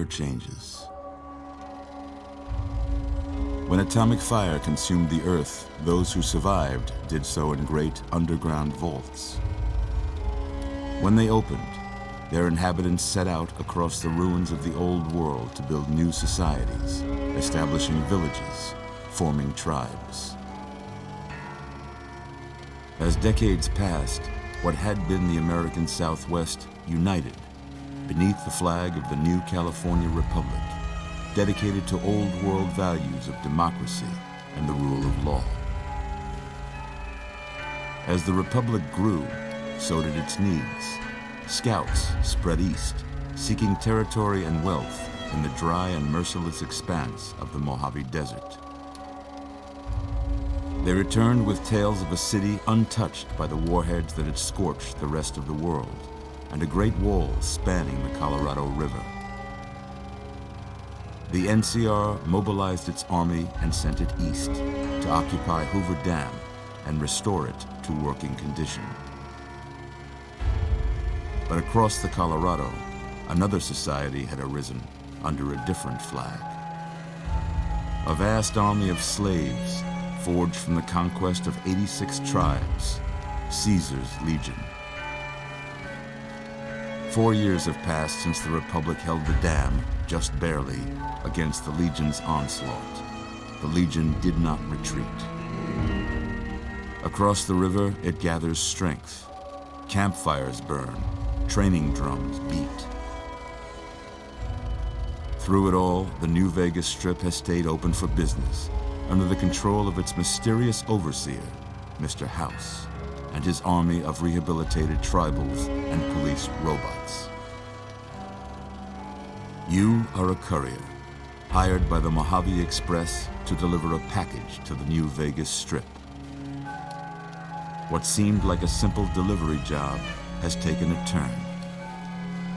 changes. When atomic fire consumed the Earth, those who survived did so in great underground vaults. When they opened, their inhabitants set out across the ruins of the old world to build new societies, establishing villages, forming tribes. As decades passed, what had been the American Southwest united beneath the flag of the new California Republic, dedicated to old world values of democracy and the rule of law. As the Republic grew, so did its needs. Scouts spread east, seeking territory and wealth in the dry and merciless expanse of the Mojave Desert. They returned with tales of a city untouched by the warheads that had scorched the rest of the world, and a great wall spanning the Colorado River. The NCR mobilized its army and sent it east to occupy Hoover Dam and restore it to working condition. But across the Colorado, another society had arisen under a different flag. A vast army of slaves forged from the conquest of 86 tribes, Caesar's Legion. 4 years have passed since the Republic held the dam, just barely, against the Legion's onslaught. The Legion did not retreat. Across the river, it gathers strength. Campfires burn, training drums beat. Through it all, the New Vegas Strip has stayed open for business, under the control of its mysterious overseer, Mr. House, and his army of rehabilitated tribals and police robots. You are a courier, hired by the Mojave Express to deliver a package to the New Vegas Strip. What seemed like a simple delivery job has taken a turn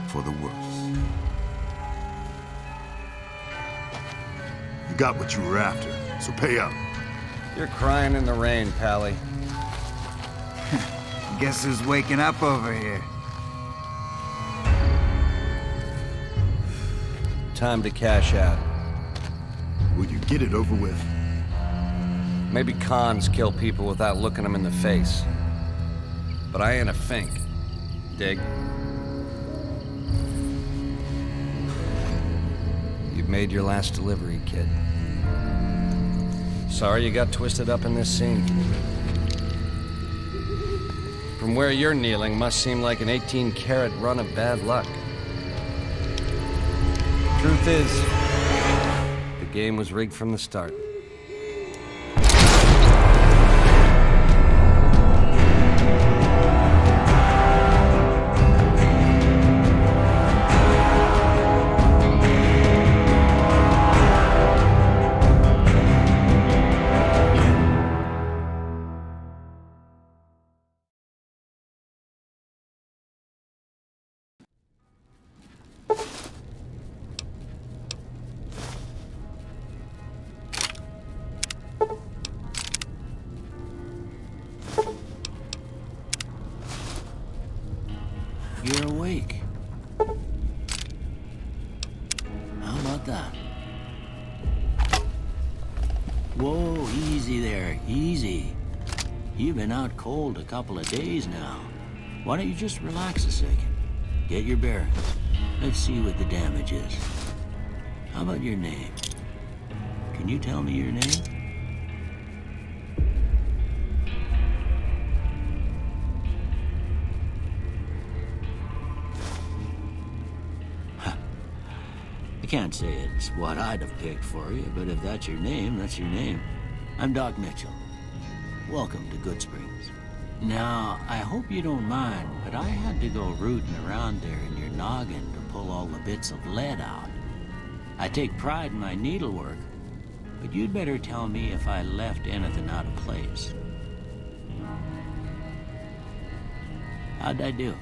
for the worse. You got what you were after, so pay up. You're crying in the rain, Pally. Guess who's waking up over here? Time to cash out. Will you get it over with? Maybe cons kill people without looking them in the face. But I ain't a fink. Dig? You've made your last delivery, kid. Sorry you got twisted up in this scene. From where you're kneeling must seem like an 18-carat run of bad luck. Truth is, the game was rigged from the start. You're awake. How about that? Whoa, easy there, easy. You've been out cold a couple of days now. Why don't you just relax a second? Get your bearings. Let's see what the damage is. How about your name? Can you tell me your name? I can't say it's what I'd have picked for you, but if that's your name, that's your name. I'm Doc Mitchell. Welcome to Goodsprings. Now, I hope you don't mind, but I had to go rooting around there in your noggin to pull all the bits of lead out. I take pride in my needlework, but you'd better tell me if I left anything out of place. How'd I do?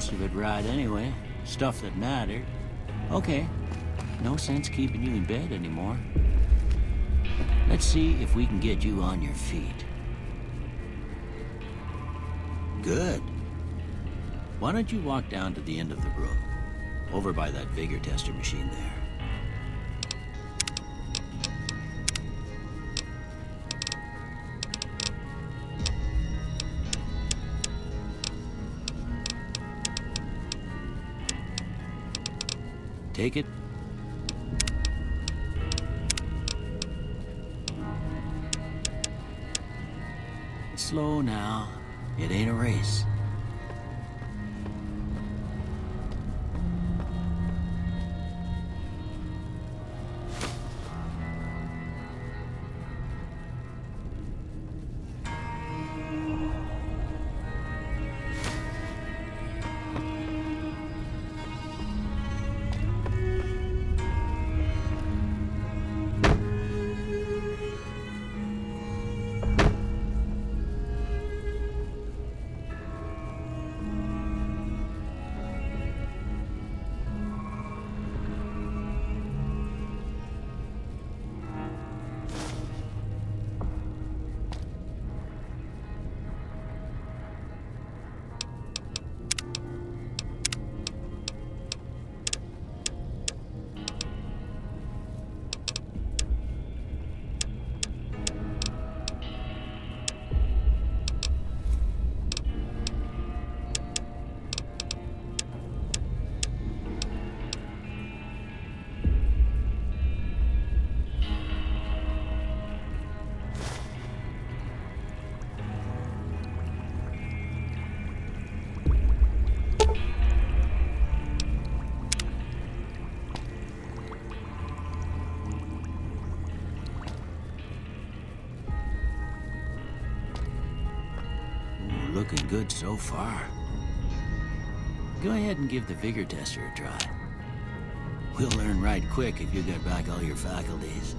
most of it right anyway. Stuff that mattered. Okay, no sense keeping you in bed anymore. Let's see if we can get you on your feet. Good. Why don't you walk down to the end of the room, over by that vigor tester machine there. Take it. Slow now. It ain't a race. Looking good so far. Go ahead and give the vigor tester a try. We'll learn right quick if you get back all your faculties.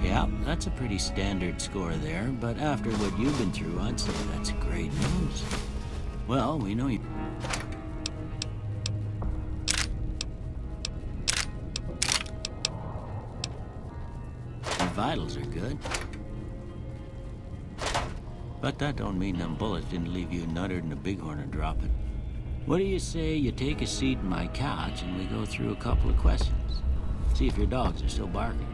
Yeah, that's a pretty standard score there, but after what you've been through, I'd say that's great news. Well, we know you... Your vitals are good. But that don't mean them bullets didn't leave you nuttered and a bighorn are dropping. What do you say you take a seat in my couch and we go through a couple of questions? See if your dogs are still barking.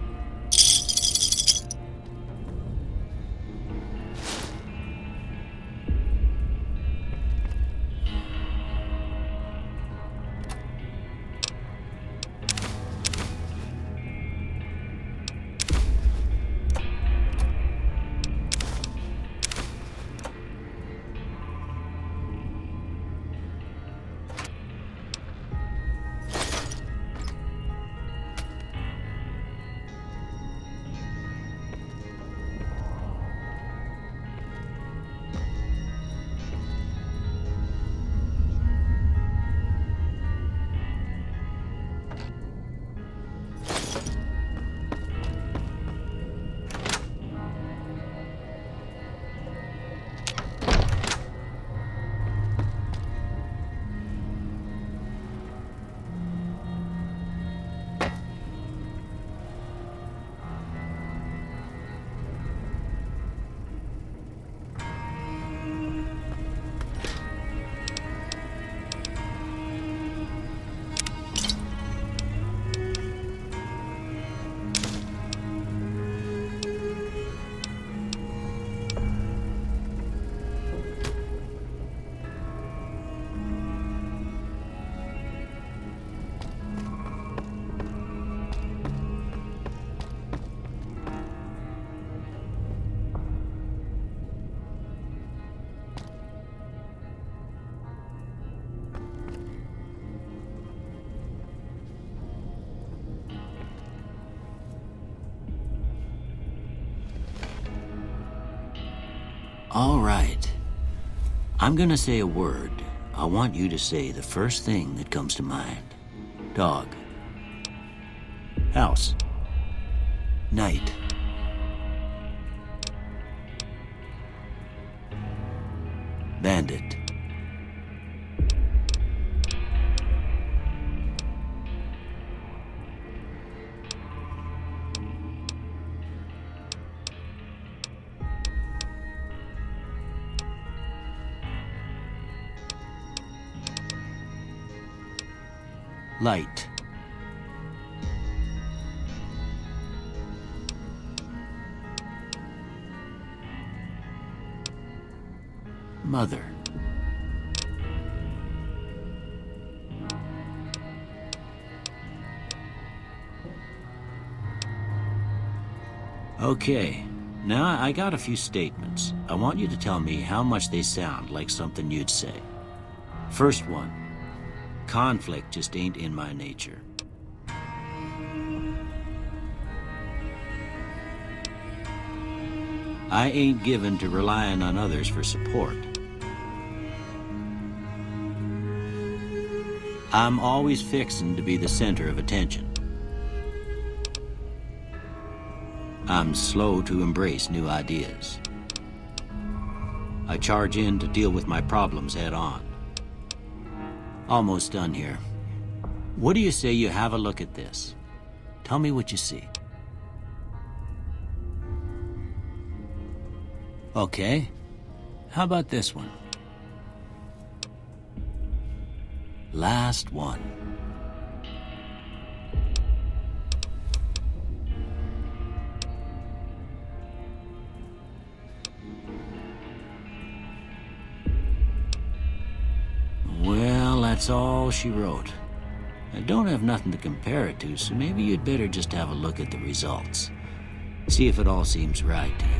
All right. I'm gonna say a word. I want you to say the first thing that comes to mind. Dog. House. Night. Bandit. Light. Mother. Okay, now I got a few statements. I want you to tell me how much they sound like something you'd say. First one. Conflict just ain't in my nature. I ain't given to relying on others for support. I'm always fixin' to be the center of attention. I'm slow to embrace new ideas. I charge in to deal with my problems head on. Almost done here. What do you say you have a look at this? Tell me what you see. Okay. How about this one? Last one. Well, that's all she wrote. I don't have nothing to compare it to, so maybe you'd better just have a look at the results. See if it all seems right to you.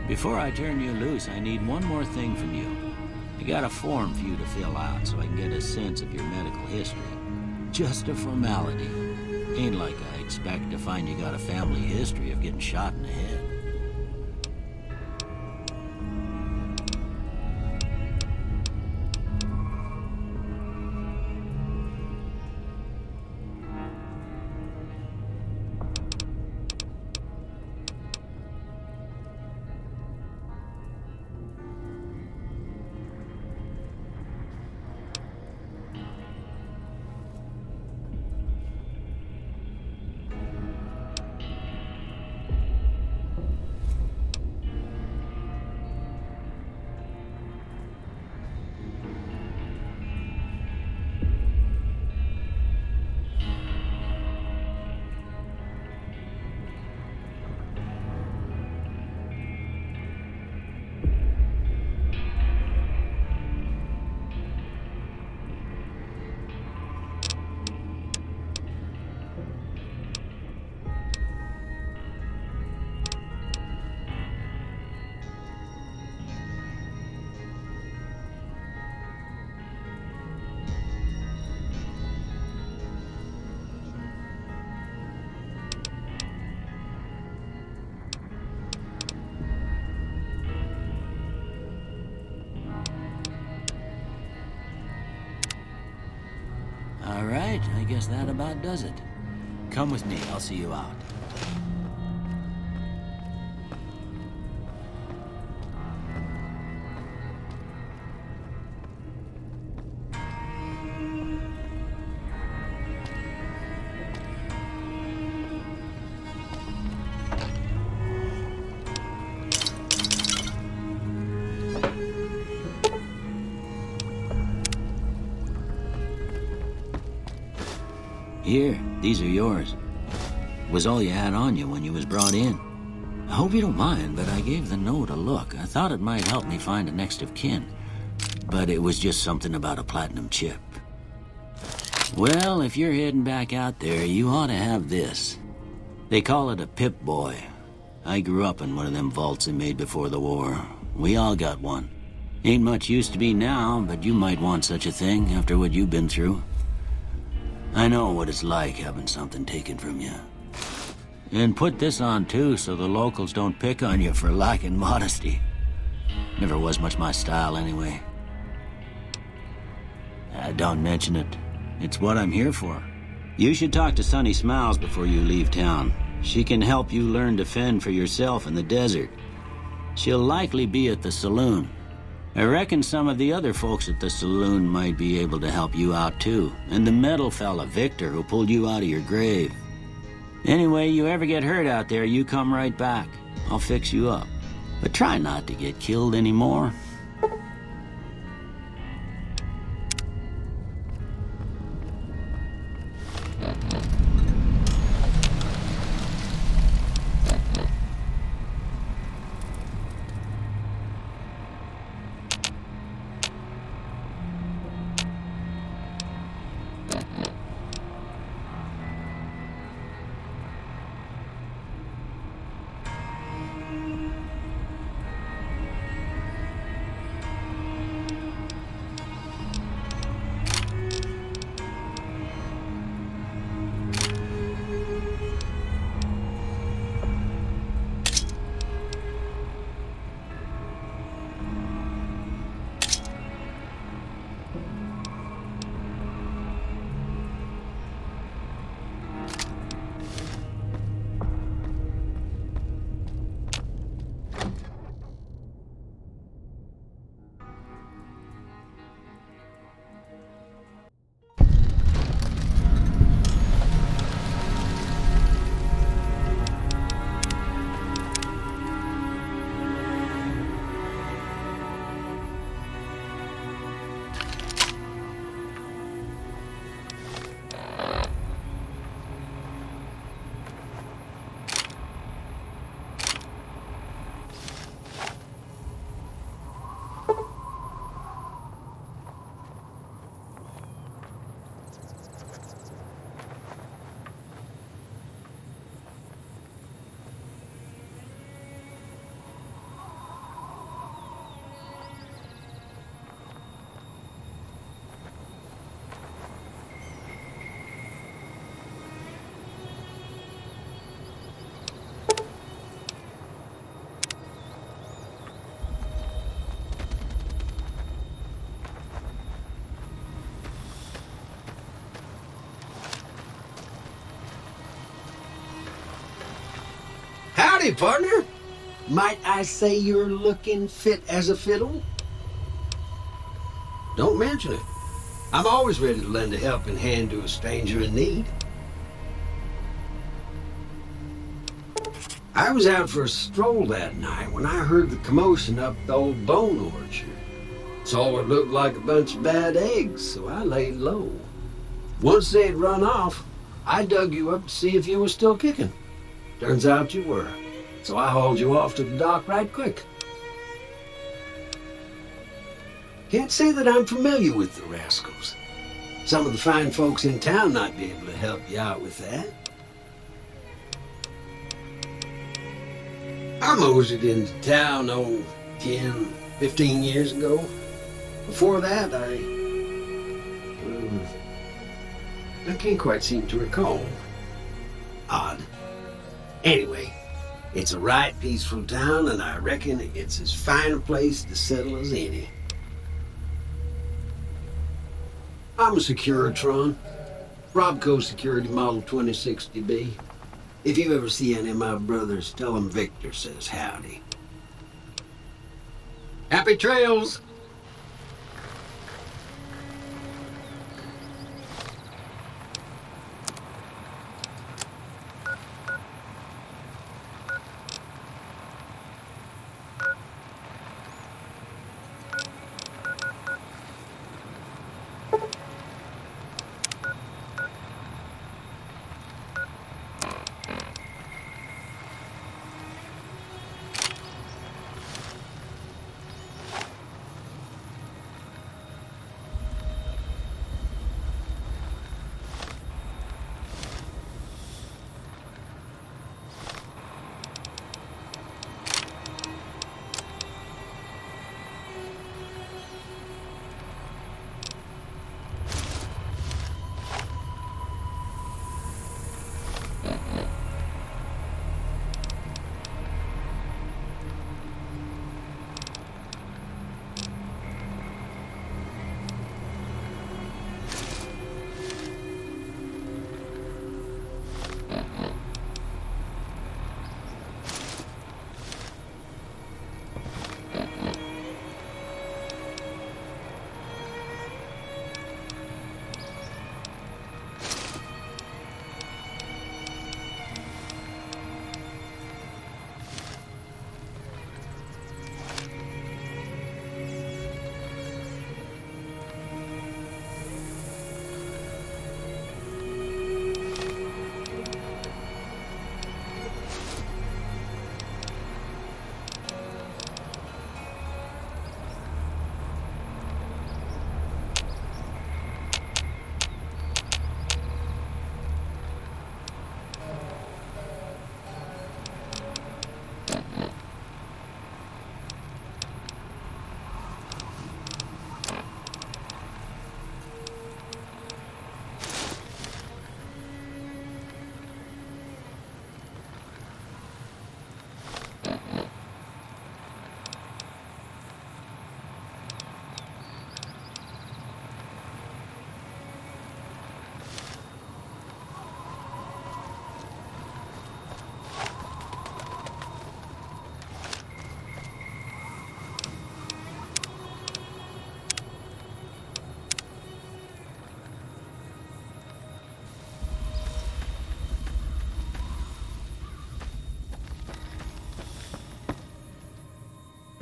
Before I turn you loose, I need one more thing from you. I got a form for you to fill out so I can get a sense of your medical history. Just a formality. Ain't like I expect to find you got a family history of getting shot in the head. All right, I guess that about does it. Come with me, I'll see you out. Here, these are yours. Was all you had on you when you was brought in. I hope you don't mind, but I gave the note a look. I thought it might help me find a next of kin. But it was just something about a platinum chip. Well, if you're heading back out there, you ought to have this. They call it a Pip-Boy. I grew up in one of them vaults they made before the war. We all got one. Ain't much use to be now, but you might want such a thing after what you've been through. I know what it's like having something taken from you. And put this on too, so the locals don't pick on you for lacking modesty. Never was much my style anyway. Don't mention it. It's what I'm here for. You should talk to Sunny Smiles before you leave town. She can help you learn to fend for yourself in the desert. She'll likely be at the saloon. I reckon some of the other folks at the saloon might be able to help you out too. And the metal fella, Victor, who pulled you out of your grave. Anyway, you ever get hurt out there, you come right back. I'll fix you up. But try not to get killed anymore. Howdy, partner. Might I say you're looking fit as a fiddle? Don't mention it. I'm always ready to lend a helping hand to a stranger in need. I was out for a stroll that night when I heard the commotion up the old bone orchard. Saw what looked like a bunch of bad eggs, so I laid low. Once they'd run off, I dug you up to see if you were still kicking. Turns out you were, so I hauled you off to the dock right quick. Can't say that I'm familiar with the rascals. Some of the fine folks in town might be able to help you out with that. I moseyed into town, 10, 15 years ago. Before that, I can't quite seem to recall. Odd. Anyway, it's a right peaceful town, and I reckon it's as fine a place to settle as any. I'm a Securitron, Robco Security Model 2060B. If you ever see any of my brothers, tell them Victor says howdy. Happy trails!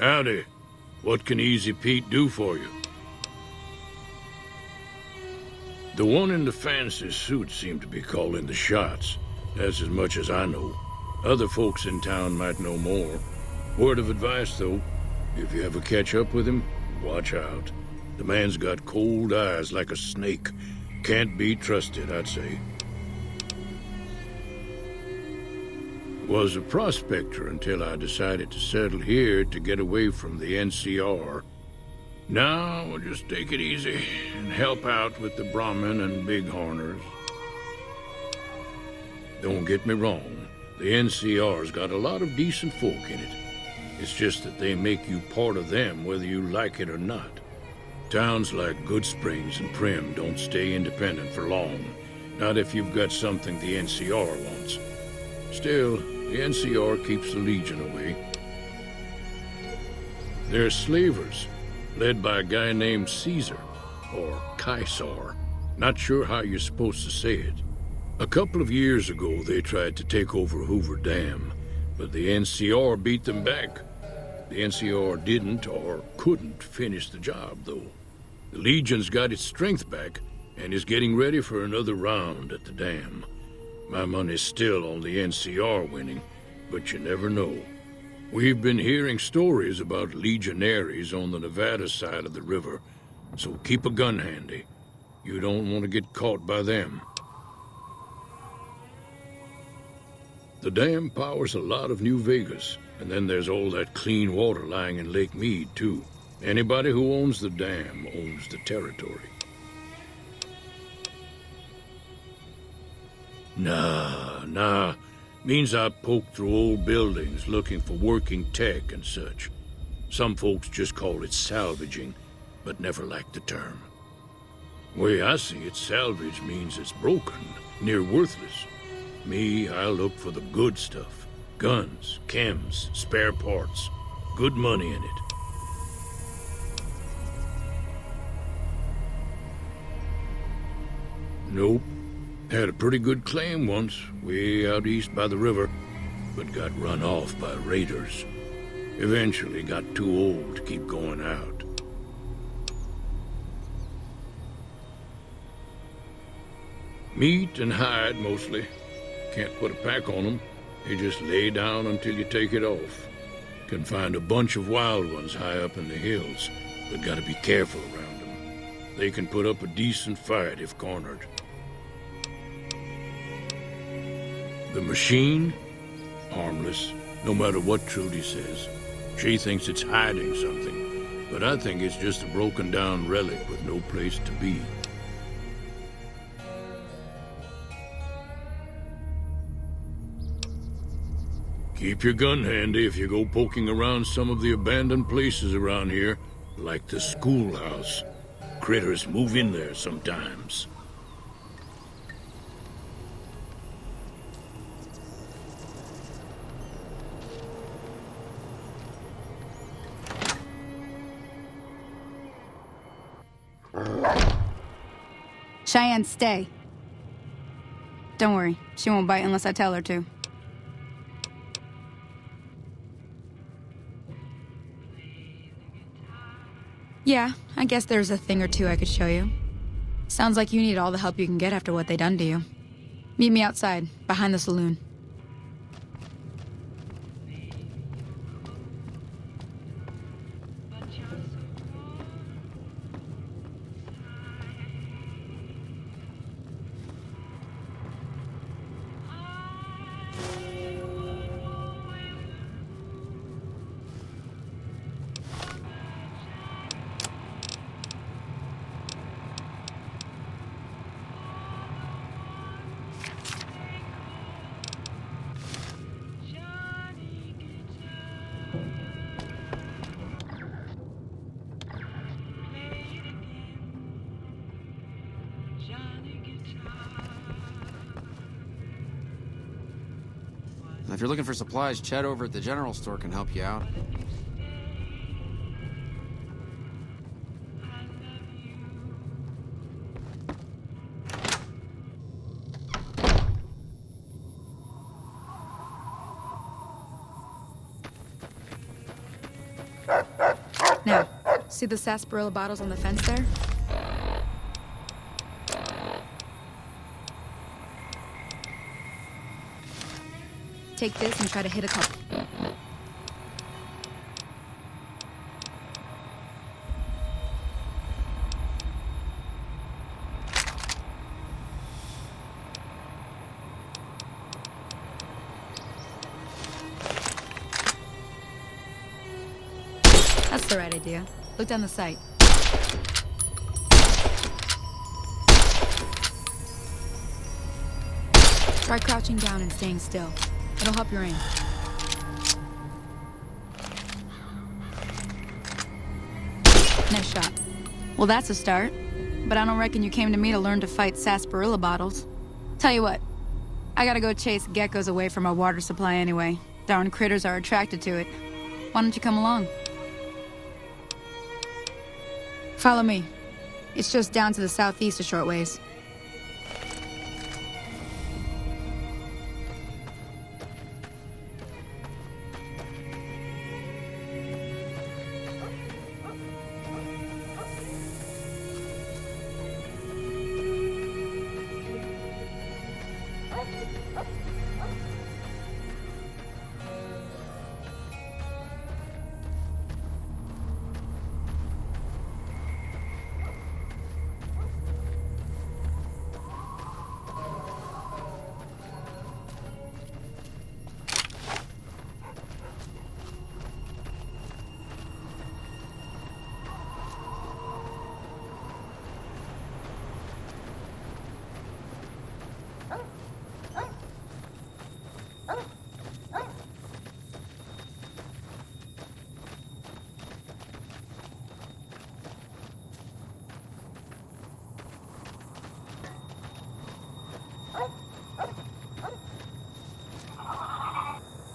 Howdy. What can Easy Pete do for you? The one in the fancy suit seemed to be calling the shots. That's as much as I know. Other folks in town might know more. Word of advice, though, if you ever catch up with him, watch out. The man's got cold eyes like a snake. Can't be trusted, I'd say. Was a prospector until I decided to settle here to get away from the NCR. Now, we'll just take it easy and help out with the Brahmin and Bighorners. Don't get me wrong, the NCR's got a lot of decent folk in it. It's just that they make you part of them whether you like it or not. Towns like Goodsprings and Prim don't stay independent for long, not if you've got something the NCR wants. Still, the NCR keeps the Legion away. They're slavers, led by a guy named Caesar, or Caesar. Not sure how you're supposed to say it. A couple of years ago, they tried to take over Hoover Dam, but the NCR beat them back. The NCR didn't or couldn't finish the job, though. The Legion's got its strength back and is getting ready for another round at the dam. My money's still on the NCR winning, but you never know. We've been hearing stories about legionaries on the Nevada side of the river, so keep a gun handy. You don't want to get caught by them. The dam powers a lot of New Vegas, and then there's all that clean water lying in Lake Mead, too. Anybody who owns the dam owns the territory. Nah. Means I poke through old buildings looking for working tech and such. Some folks just call it salvaging, but never liked the term. Way I see it, salvage means it's broken, near worthless. Me, I look for the good stuff. Guns, chems, spare parts. Good money in it. Nope. Had a pretty good claim once, way out east by the river, but got run off by raiders. Eventually got too old to keep going out. Meat and hide, mostly. Can't put a pack on them. You just lay down until you take it off. Can find a bunch of wild ones high up in the hills, but gotta be careful around them. They can put up a decent fight if cornered. The machine? Harmless, no matter what Trudy says. She thinks it's hiding something, but I think it's just a broken down relic with no place to be. Keep your gun handy if you go poking around some of the abandoned places around here, like the schoolhouse. Critters move in there sometimes. Cheyenne, stay. Don't worry, she won't bite unless I tell her to. Yeah, I guess there's a thing or two I could show you. Sounds like you need all the help you can get after what they done to you. Meet me outside, behind the saloon. If you're looking for supplies, Chet over at the general store can help you out. See the sarsaparilla bottles on the fence there? Take this and try to hit a couple. That's the right idea. Look down the sight. Try crouching down and staying still. It'll help your aim. Nice shot. Well, that's a start. But I don't reckon you came to me to learn to fight sarsaparilla bottles. Tell you what, I gotta go chase geckos away from our water supply anyway. Darn critters are attracted to it. Why don't you come along? Follow me. It's just down to the southeast a short ways.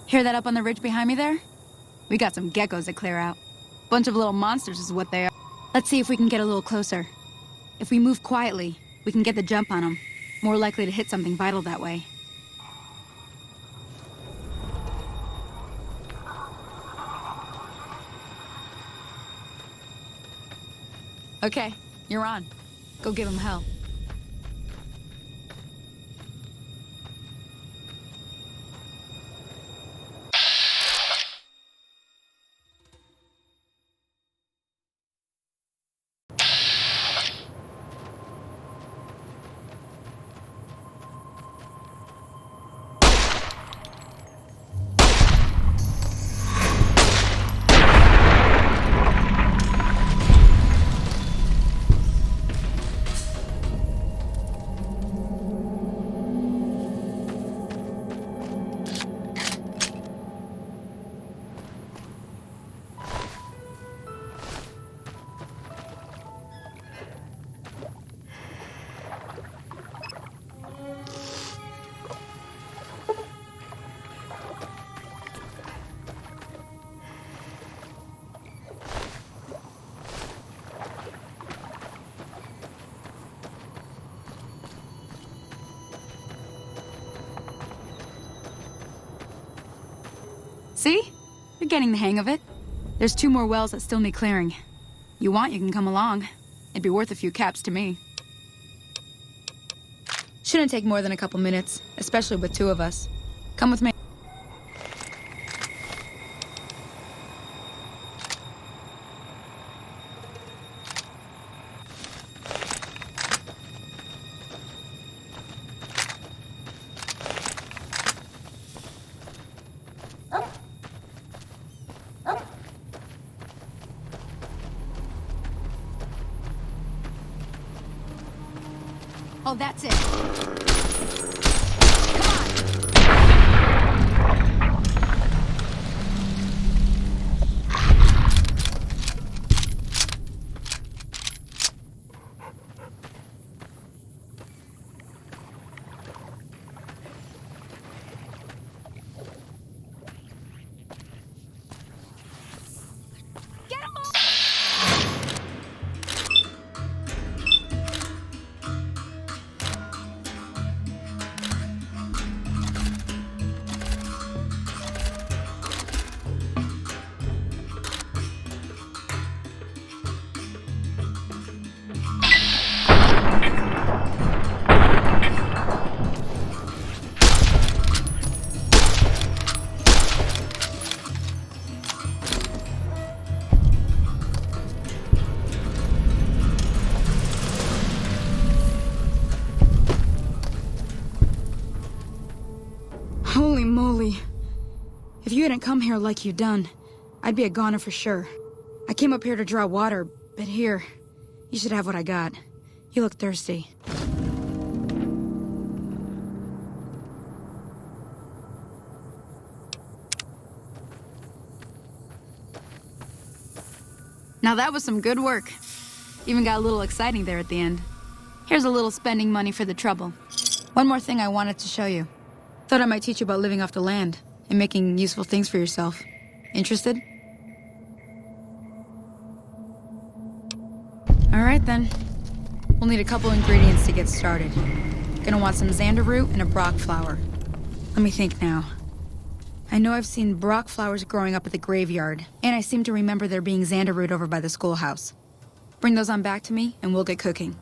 Hear that up on the ridge behind me there? We got some geckos to clear out. Bunch of little monsters is what they are. Let's see if we can get a little closer. If we move quietly, we can get the jump on them. More likely to hit something vital that way. Okay, you're on. Go give them hell. See? You're getting the hang of it. There's 2 more wells that still need clearing. You want, you can come along. It'd be worth a few caps to me. Shouldn't take more than a couple minutes, especially with 2 of us. Come with me. Oh, that's it. Come on! Get 'em all! Holy moly. If you hadn't come here like you done, I'd be a goner for sure. I came up here to draw water, but here, you should have what I got. You look thirsty. Now that was some good work. Even got a little exciting there at the end. Here's a little spending money for the trouble. One more thing I wanted to show you. Thought I might teach you about living off the land and making useful things for yourself. Interested? All right then. We'll need a couple ingredients to get started. Gonna want some xander root and a brock flower. Let me think now. I know I've seen brock flowers growing up at the graveyard, and I seem to remember there being xander root over by the schoolhouse. Bring those on back to me, and we'll get cooking.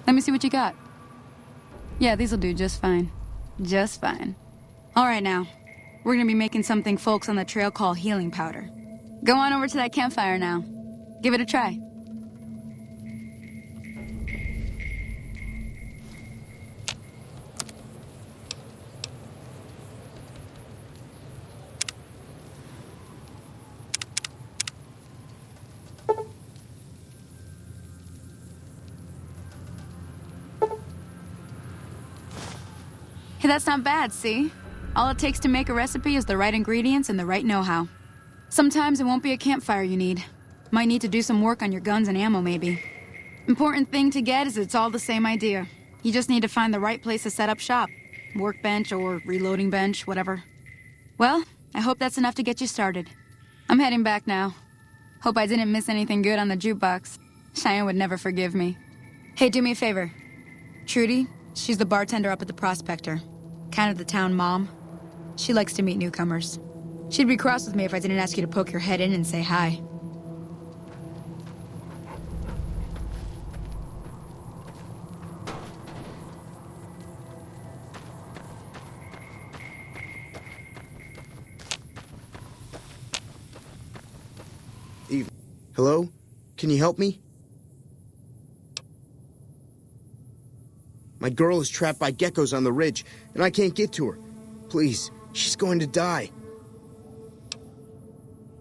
Let me see what you got. Yeah, these'll do just fine. Just fine. All right now. We're gonna be making something folks on the trail call healing powder. Go on over to that campfire now. Give it a try. Hey, that's not bad, see? All it takes to make a recipe is the right ingredients and the right know-how. Sometimes it won't be a campfire you need. Might need to do some work on your guns and ammo, maybe. Important thing to get is it's all the same idea. You just need to find the right place to set up shop. Workbench or reloading bench, whatever. Well, I hope that's enough to get you started. I'm heading back now. Hope I didn't miss anything good on the jukebox. Cheyenne would never forgive me. Hey, do me a favor. Trudy, she's the bartender up at the Prospector. Kind of the town mom. She likes to meet newcomers. She'd be cross with me if I didn't ask you to poke your head in and say hi. Eve. Hello? Can you help me? My girl is trapped by geckos on the ridge, and I can't get to her. Please, she's going to die.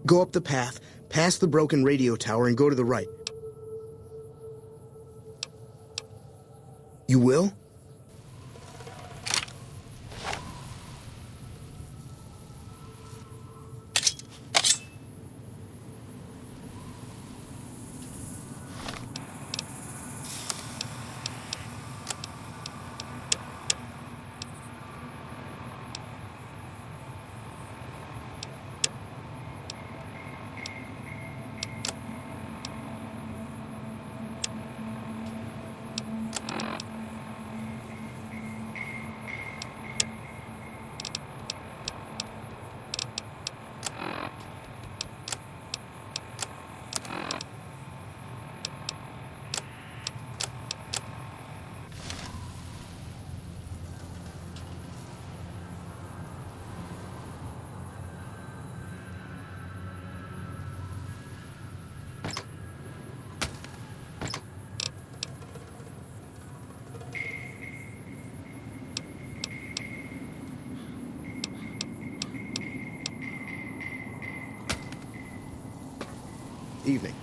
Go up the path, past the broken radio tower, and go to the right. You will? Evening.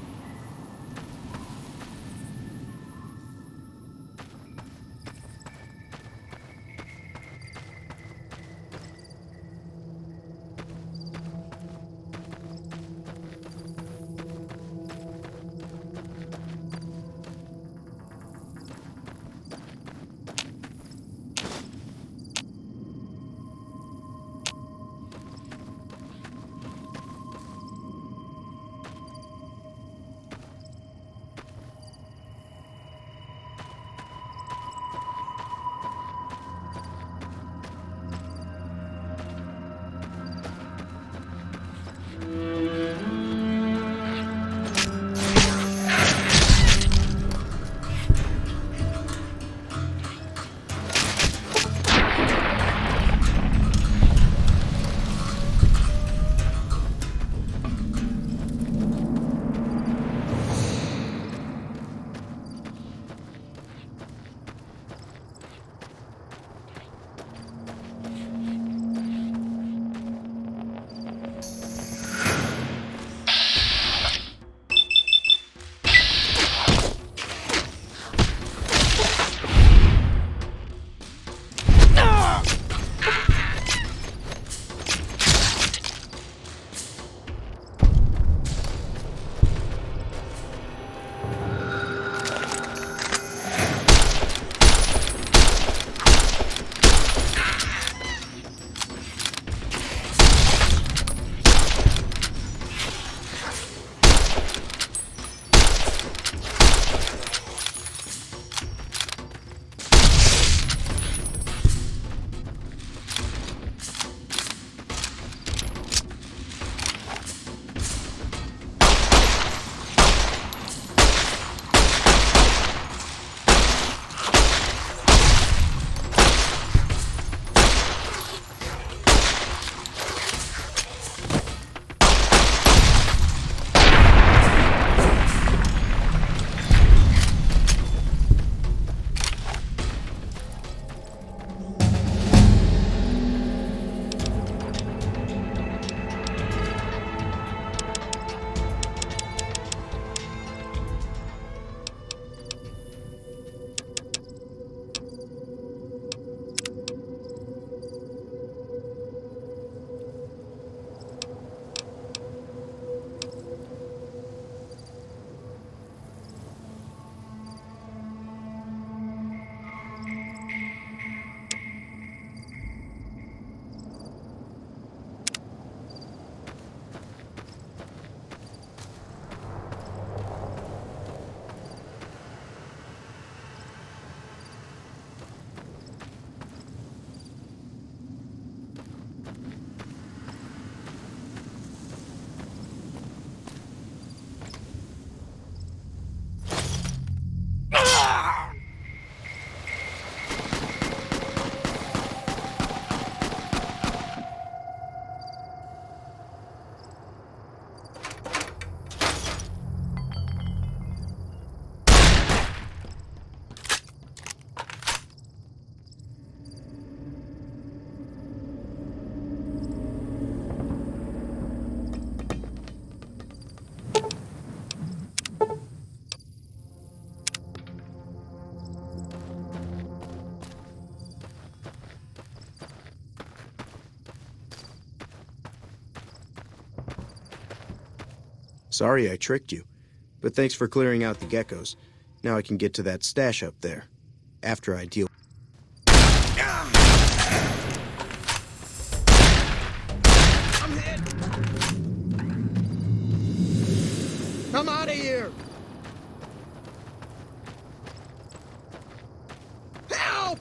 Sorry I tricked you. But thanks for clearing out the geckos. Now I can get to that stash up there. After I deal... I'm hit! I'm out of here! Help!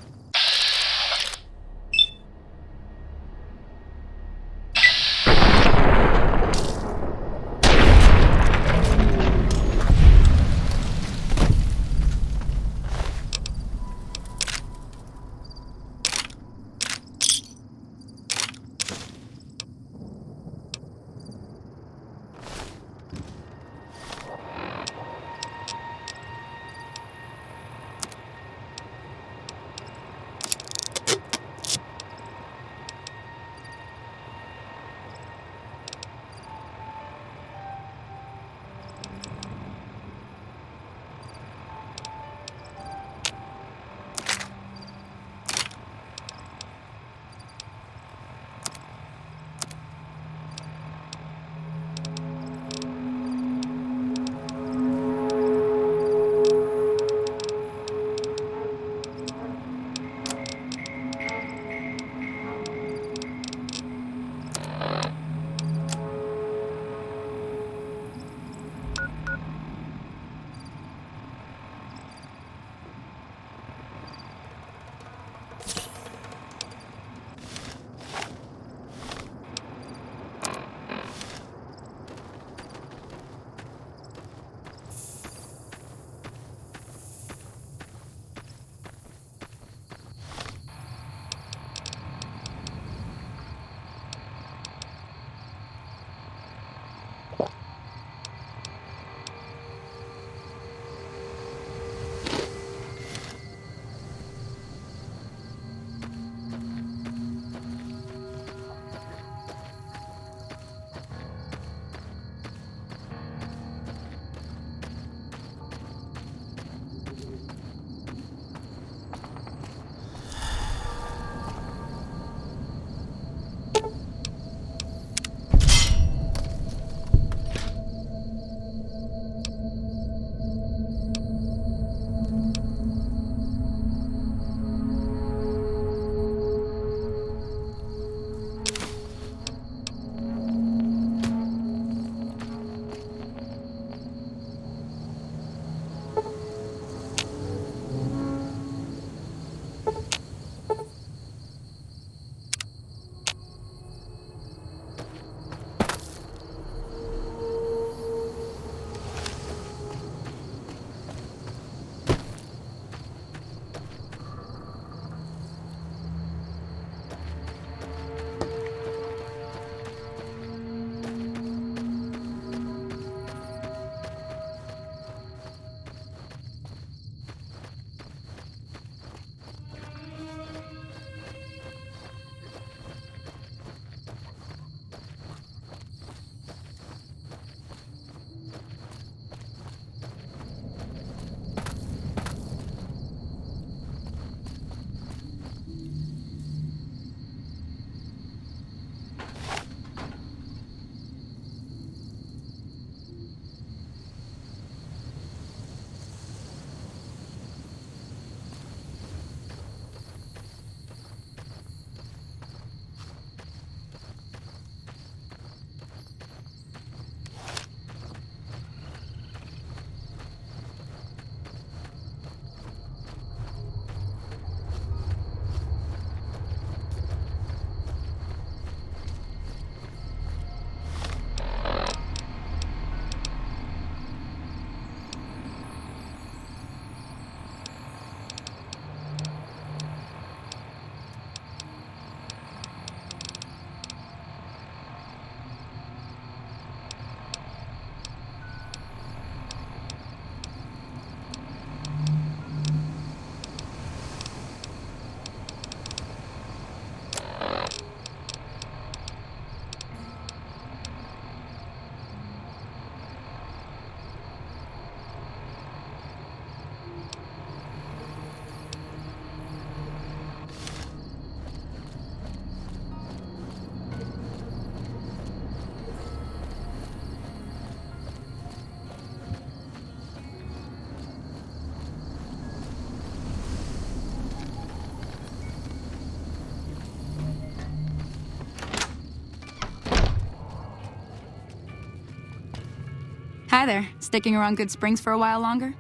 Hi there. Sticking around Goodsprings for a while longer?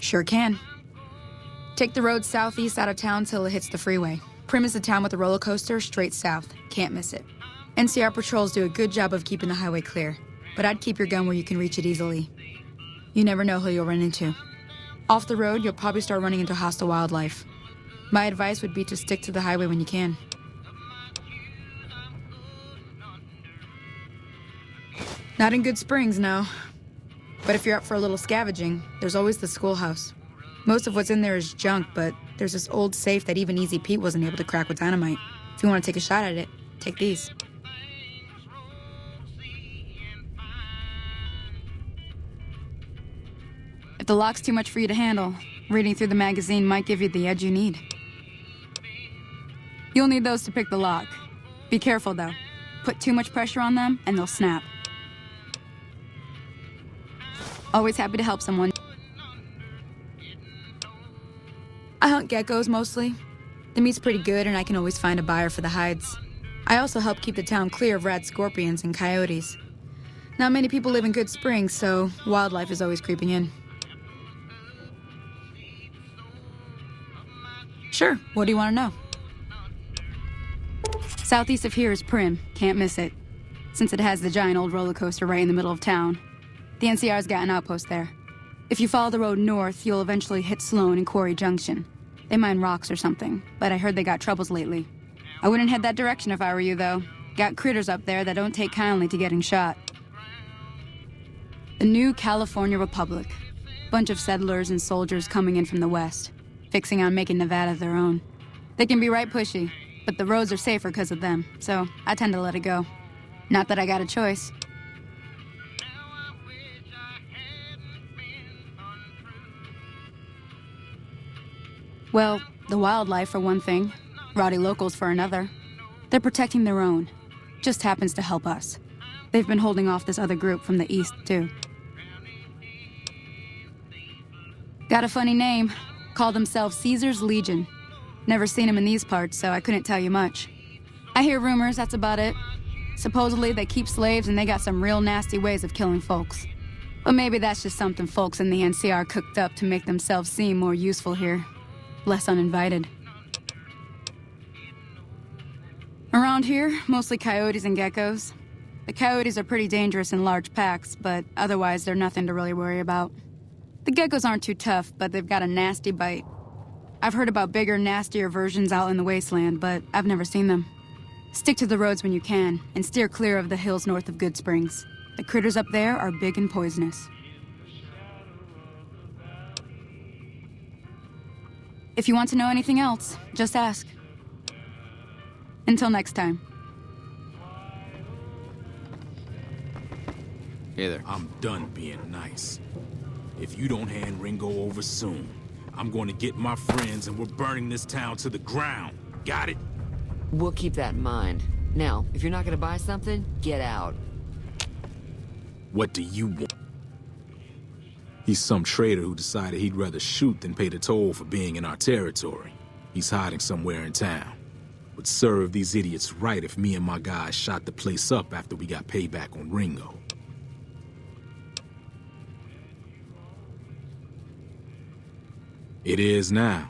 Sure can. Take the road southeast out of town till it hits the freeway. Prim is the town with the roller coaster straight south. Can't miss it. NCR patrols do a good job of keeping the highway clear, but I'd keep your gun where you can reach it easily. You never know who you'll run into. Off the road, you'll probably start running into hostile wildlife. My advice would be to stick to the highway when you can. Not in Goodsprings, no. But if you're up for a little scavenging, there's always the schoolhouse. Most of what's in there is junk, but there's this old safe that even Easy Pete wasn't able to crack with dynamite. If you want to take a shot at it, take these. If the lock's too much for you to handle, reading through the magazine might give you the edge you need. You'll need those to pick the lock. Be careful, though. Put too much pressure on them, and they'll snap. Always happy to help someone. I hunt geckos, mostly. The meat's pretty good, and I can always find a buyer for the hides. I also help keep the town clear of rat scorpions and coyotes. Not many people live in Goodsprings, so wildlife is always creeping in. Sure, what do you want to know? Southeast of here is Prim. Can't miss it. Since it has the giant old roller coaster right in the middle of town. The NCR's got an outpost there. If you follow the road north, you'll eventually hit Sloan and Quarry Junction. They mine rocks or something, but I heard they got troubles lately. I wouldn't head that direction if I were you, though. Got critters up there that don't take kindly to getting shot. The new California Republic. Bunch of settlers and soldiers coming in from the west, fixing on making Nevada their own. They can be right pushy, but the roads are safer because of them, so I tend to let it go. Not that I got a choice. Well, the wildlife for one thing, rowdy locals for another. They're protecting their own. Just happens to help us. They've been holding off this other group from the east, too. Got a funny name. Call themselves Caesar's Legion. Never seen them in these parts, so I couldn't tell you much. I hear rumors, that's about it. Supposedly they keep slaves and they got some real nasty ways of killing folks. But maybe that's just something folks in the NCR cooked up to make themselves seem more useful here. Less uninvited. Around here, mostly coyotes and geckos. The coyotes are pretty dangerous in large packs, but otherwise they're nothing to really worry about. The geckos aren't too tough, but they've got a nasty bite. I've heard about bigger, nastier versions out in the wasteland, but I've never seen them. Stick to the roads when you can, and steer clear of the hills north of Goodsprings. The critters up there are big and poisonous. If you want to know anything else, just ask. Until next time. Hey there. I'm done being nice. If you don't hand Ringo over soon, I'm going to get my friends and we're burning this town to the ground. Got it? We'll keep that in mind. Now, if you're not gonna buy something, get out. What do you want? He's some traitor who decided he'd rather shoot than pay the toll for being in our territory. He's hiding somewhere in town. Would serve these idiots right if me and my guys shot the place up after we got payback on Ringo. It is now.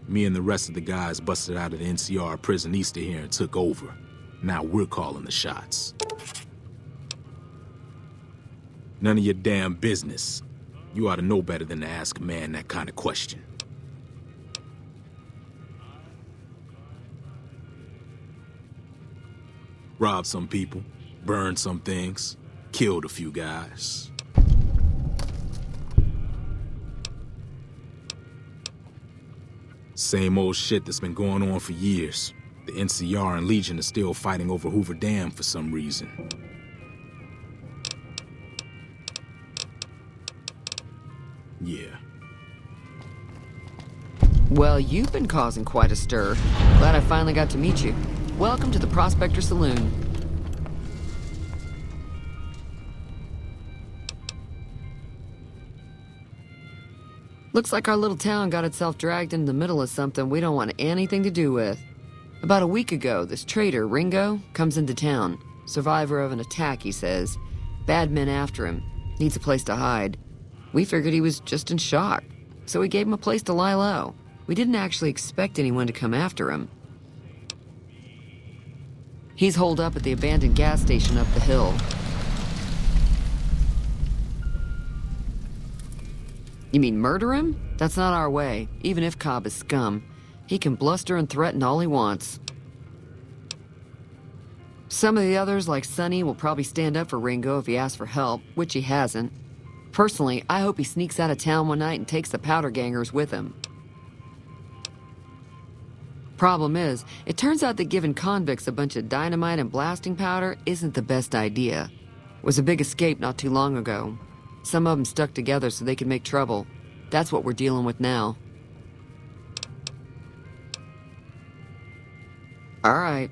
Me and the rest of the guys busted out of the NCR prison east of here and took over. Now we're calling the shots. None of your damn business. You ought to know better than to ask a man that kind of question. Robbed some people, burned some things, killed a few guys. Same old shit that's been going on for years. The NCR and Legion are still fighting over Hoover Dam for some reason. Yeah. Well, you've been causing quite a stir. Glad I finally got to meet you. Welcome to the Prospector Saloon. Looks like our little town got itself dragged into the middle of something we don't want anything to do with. About a week ago, this traitor, Ringo, comes into town. Survivor of an attack, he says. Bad men after him. Needs a place to hide. We figured he was just in shock, so we gave him a place to lie low. We didn't actually expect anyone to come after him. He's holed up at the abandoned gas station up the hill. You mean murder him? That's not our way, even if Cobb is scum. He can bluster and threaten all he wants. Some of the others, like Sonny, will probably stand up for Ringo if he asks for help, which he hasn't. Personally, I hope he sneaks out of town one night and takes the powder gangers with him. Problem is, it turns out that giving convicts a bunch of dynamite and blasting powder isn't the best idea. It was a big escape not too long ago. Some of them stuck together so they could make trouble. That's what we're dealing with now. All right.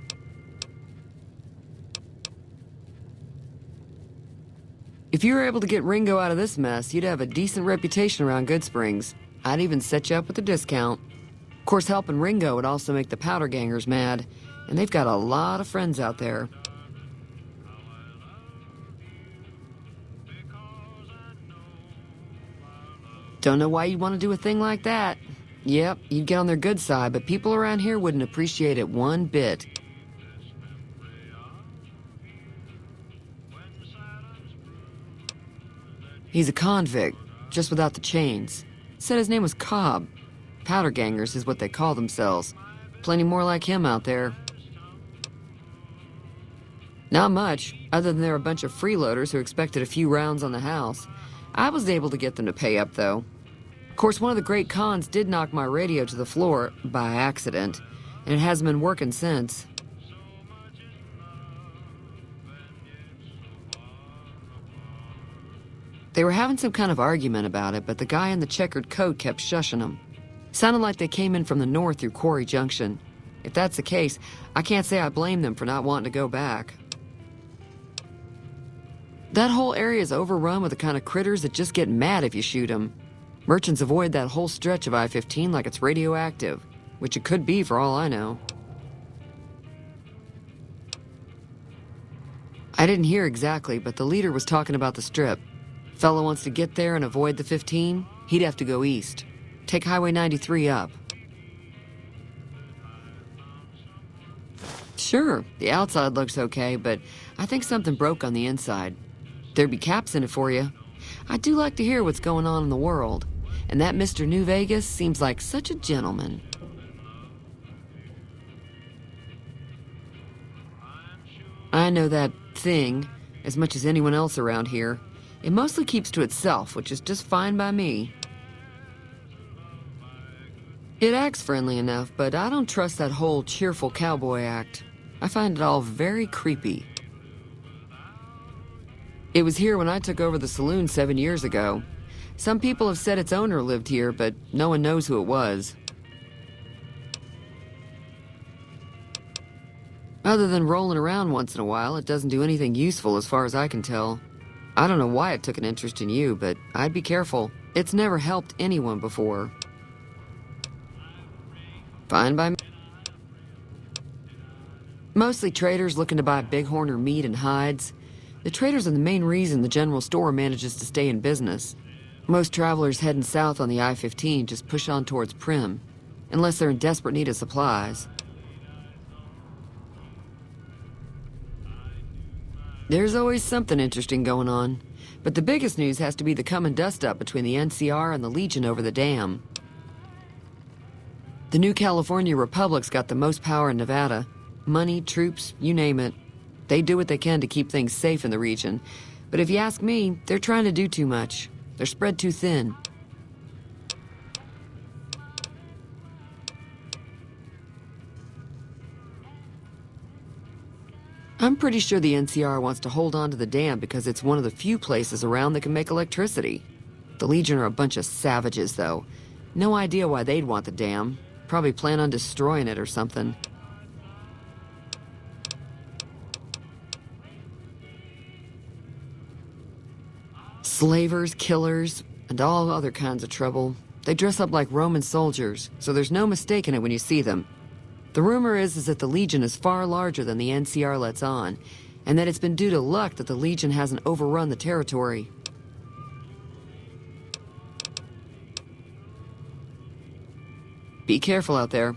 If you were able to get Ringo out of this mess, you'd have a decent reputation around Goodsprings. I'd even set you up with a discount. Of course, helping Ringo would also make the powder gangers mad, and they've got a lot of friends out there. Don't know why you'd want to do a thing like that. Yep, you'd get on their good side, but people around here wouldn't appreciate it one bit. He's a convict, just without the chains. Said his name was Cobb. Powder gangers is what they call themselves. Plenty more like him out there. Not much, other than they're a bunch of freeloaders who expected a few rounds on the house. I was able to get them to pay up, though. Of course, one of the great cons did knock my radio to the floor, by accident, and it hasn't been working since. They were having some kind of argument about it, but the guy in the checkered coat kept shushing them. Sounded like they came in from the north through Quarry Junction. If that's the case, I can't say I blame them for not wanting to go back. That whole area is overrun with the kind of critters that just get mad if you shoot them. Merchants avoid that whole stretch of I-15 like it's radioactive, which it could be for all I know. I didn't hear exactly, but the leader was talking about the strip. Fellow wants to get there and avoid the 15, he'd have to go east. Take Highway 93 up. Sure, the outside looks okay, but I think something broke on the inside. There'd be caps in it for you. I do like to hear what's going on in the world, and that Mr. New Vegas seems like such a gentleman. I know that thing as much as anyone else around here. It mostly keeps to itself, which is just fine by me. It acts friendly enough, but I don't trust that whole cheerful cowboy act. I find it all very creepy. It was here when I took over the saloon 7 years ago. Some people have said its owner lived here, but no one knows who it was. Other than rolling around once in a while, it doesn't do anything useful as far as I can tell. I don't know why it took an interest in you, but I'd be careful. It's never helped anyone before. Fine by me. Mostly traders looking to buy bighorn or meat and hides. The traders are the main reason the general store manages to stay in business. Most travelers heading south on the I-15 just push on towards Prim, unless they're in desperate need of supplies. There's always something interesting going on, but the biggest news has to be the coming dust-up between the NCR and the Legion over the dam. The new California Republic's got the most power in Nevada. Money, troops, you name it. They do what they can to keep things safe in the region, but if you ask me, they're trying to do too much. They're spread too thin. I'm pretty sure the NCR wants to hold on to the dam because it's one of the few places around that can make electricity. The Legion are a bunch of savages, though. No idea why they'd want the dam. Probably plan on destroying it or something. Slavers, killers, and all other kinds of trouble. They dress up like Roman soldiers, so there's no mistaking it when you see them. The rumor is that the Legion is far larger than the NCR lets on, and that it's been due to luck that the Legion hasn't overrun the territory. Be careful out there.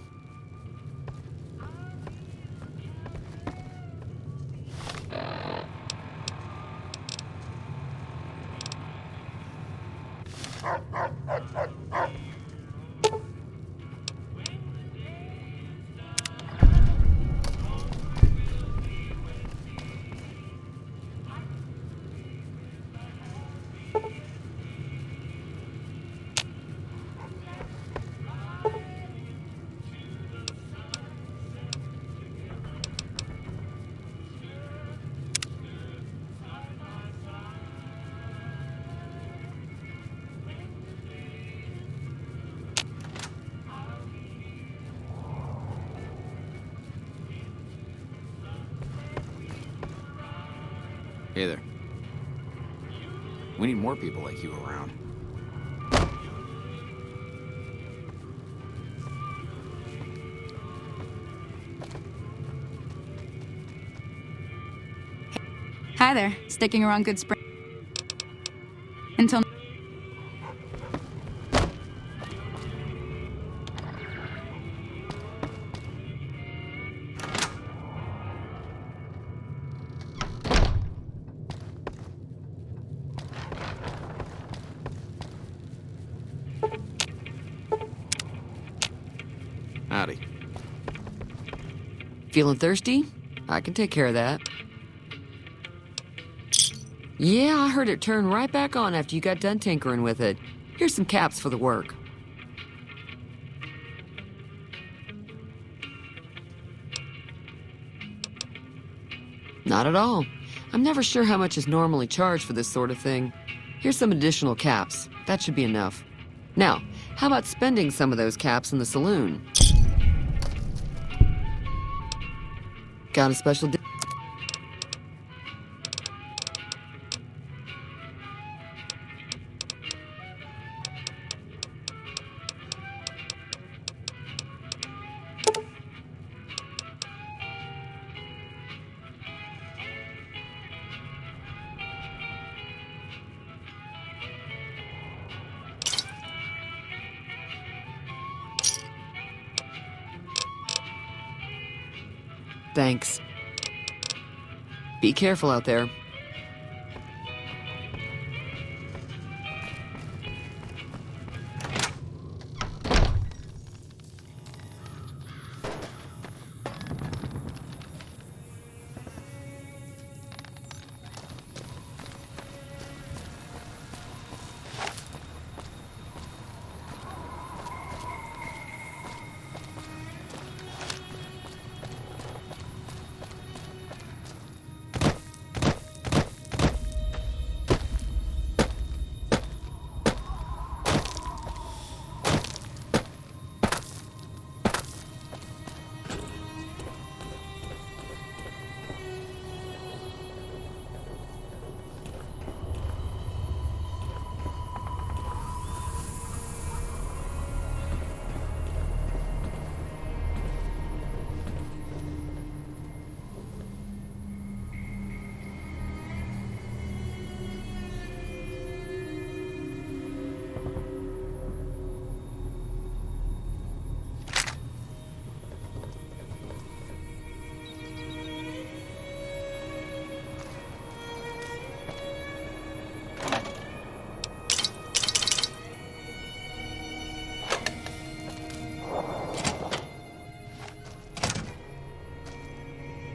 Hey there. We need more people like you around. Hi there. Sticking around Goodsprings until... Howdy. Feeling thirsty? I can take care of that. Yeah, I heard it turn right back on after you got done tinkering with it. Here's some caps for the work. Not at all. I'm never sure how much is normally charged for this sort of thing. Here's some additional caps. That should be enough. Now, how about spending some of those caps in the saloon? Got a special deal? Thanks. Be careful out there.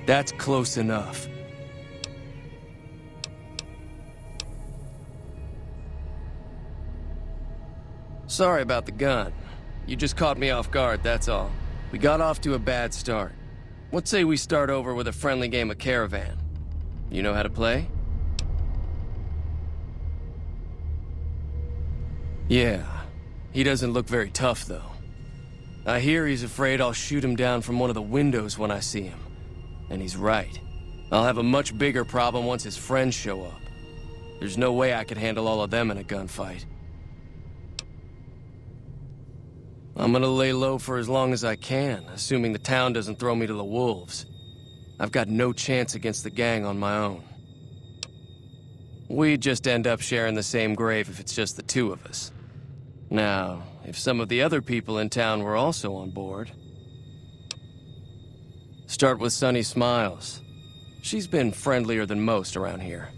That's close enough. Sorry about the gun. You just caught me off guard, that's all. We got off to a bad start. What say we start over with a friendly game of Caravan? You know how to play? Yeah. He doesn't look very tough, though. I hear he's afraid I'll shoot him down from one of the windows when I see him. And he's right. I'll have a much bigger problem once his friends show up. There's no way I could handle all of them in a gunfight. I'm gonna lay low for as long as I can, assuming the town doesn't throw me to the wolves. I've got no chance against the gang on my own. We'd just end up sharing the same grave if it's just the two of us. Now, if some of the other people in town were also on board... Start with Sunny Smiles. She's been friendlier than most around here.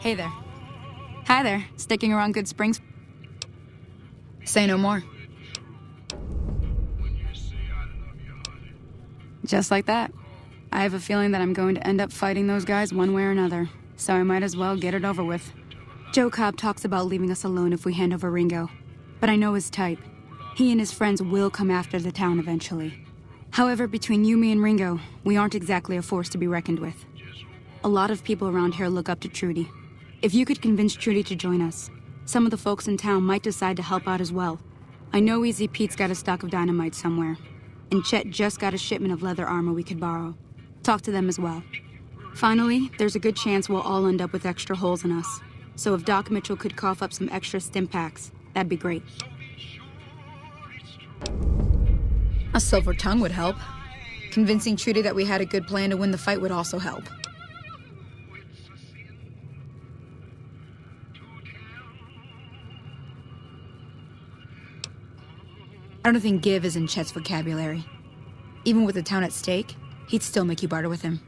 Hey there. Hi there. Sticking around Goodsprings? Say no more. Just like that. I have a feeling that I'm going to end up fighting those guys one way or another, so I might as well get it over with. Joe Cobb talks about leaving us alone if we hand over Ringo, but I know his type. He and his friends will come after the town eventually. However, between you, me, and Ringo, we aren't exactly a force to be reckoned with. A lot of people around here look up to Trudy. If you could convince Trudy to join us, some of the folks in town might decide to help out as well. I know Easy Pete's got a stock of dynamite somewhere, and Chet just got a shipment of leather armor we could borrow. Talk to them as well. Finally, there's a good chance we'll all end up with extra holes in us. So if Doc Mitchell could cough up some extra stim packs, that'd be great. A silver tongue would help. Convincing Trudy that we had a good plan to win the fight would also help. I don't think give is in Chet's vocabulary. Even with the town at stake, he'd still make you barter with him.